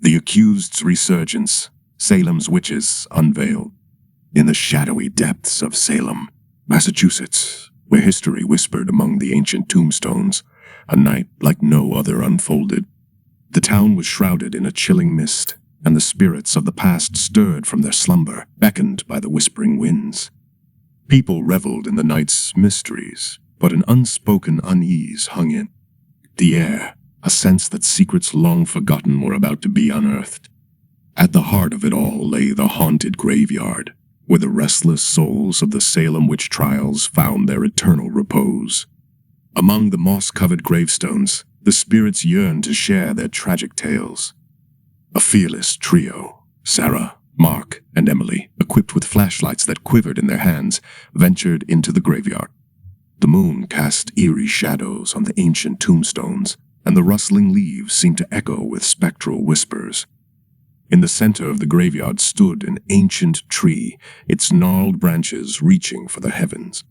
The accused's resurgence, Salem's witches unveiled. In the shadowy depths of Salem, Massachusetts, where history whispered among the ancient tombstones, a night like no other unfolded. The town was shrouded in a chilling mist, and the spirits of the past stirred from their slumber, beckoned by the whispering winds. People reveled in the night's mysteries, but an unspoken unease hung in the air, a sense that secrets long forgotten were about to be unearthed. At the heart of it all lay the haunted graveyard, where the restless souls of the Salem Witch Trials found their eternal repose. Among the moss-covered gravestones, the spirits yearned to share their tragic tales. A fearless trio, Sarah, Mark, and Emily, equipped with flashlights that quivered in their hands, ventured into the graveyard. The moon cast eerie shadows on the ancient tombstones, and the rustling leaves seemed to echo with spectral whispers. In the center of the graveyard stood an ancient tree, its gnarled branches reaching for the heavens.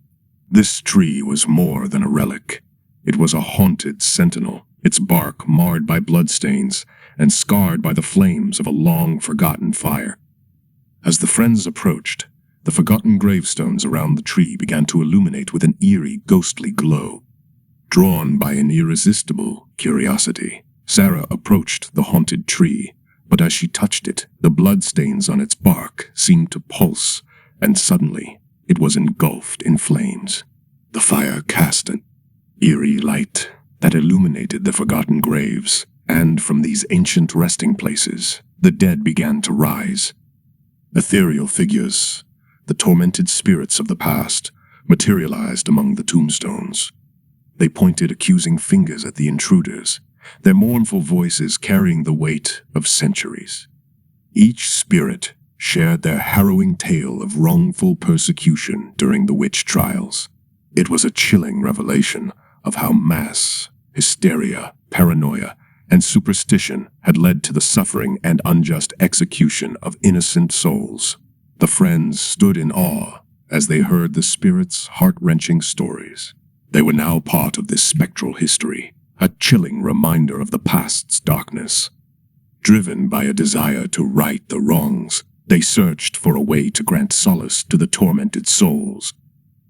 This tree was more than a relic. It was a haunted sentinel, its bark marred by bloodstains and scarred by the flames of a long-forgotten fire. As the friends approached, the forgotten gravestones around the tree began to illuminate with an eerie, ghostly glow. Drawn by an irresistible curiosity, Sarah approached the haunted tree, but as she touched it, the bloodstains on its bark seemed to pulse, and suddenly it was engulfed in flames. The fire cast an eerie light that illuminated the forgotten graves, and from these ancient resting places, the dead began to rise. Ethereal figures, the tormented spirits of the past, materialized among the tombstones. They pointed accusing fingers at the intruders, their mournful voices carrying the weight of centuries. Each spirit shared their harrowing tale of wrongful persecution during the witch trials. It was a chilling revelation of how mass hysteria, paranoia, and superstition had led to the suffering and unjust execution of innocent souls. The friends stood in awe as they heard the spirits' heart-wrenching stories. They were now part of this spectral history, a chilling reminder of the past's darkness. Driven by a desire to right the wrongs, they searched for a way to grant solace to the tormented souls.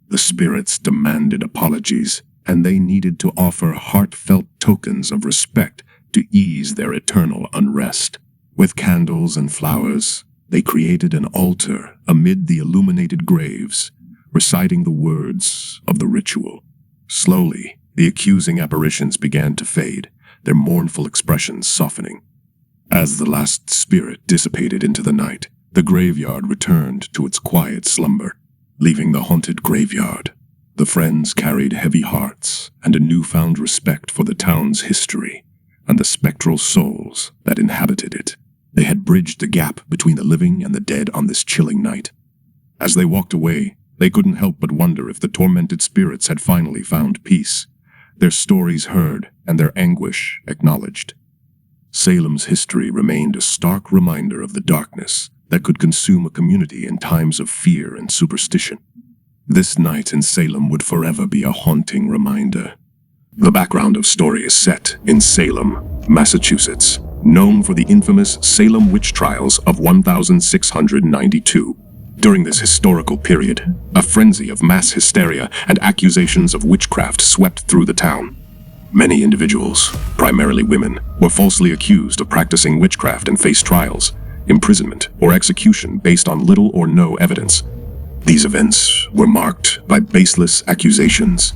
The spirits demanded apologies, and they needed to offer heartfelt tokens of respect to ease their eternal unrest. With candles and flowers, they created an altar amid the illuminated graves, reciting the words of the ritual. Slowly, the accusing apparitions began to fade, their mournful expressions softening. As the last spirit dissipated into the night, the graveyard returned to its quiet slumber. Leaving the haunted graveyard, the friends carried heavy hearts and a newfound respect for the town's history and the spectral souls that inhabited it. They had bridged the gap between the living and the dead on this chilling night. As they walked away, they couldn't help but wonder if the tormented spirits had finally found peace, their stories heard and their anguish acknowledged. Salem's history remained a stark reminder of the darkness that could consume a community in times of fear and superstition. This night in Salem would forever be a haunting reminder. The background of story is set in Salem, Massachusetts, known for the infamous Salem Witch Trials of 1692. During this historical period, a frenzy of mass hysteria and accusations of witchcraft swept through the town. Many individuals, primarily women, were falsely accused of practicing witchcraft and faced trials, imprisonment, or execution based on little or no evidence. These events were marked by baseless accusations,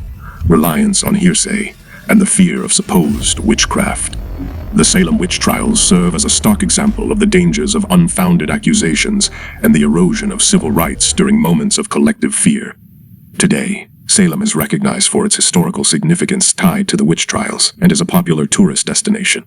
reliance on hearsay, and the fear of supposed witchcraft. The Salem Witch Trials serve as a stark example of the dangers of unfounded accusations and the erosion of civil rights during moments of collective fear. Today, Salem is recognized for its historical significance tied to the witch trials and is a popular tourist destination.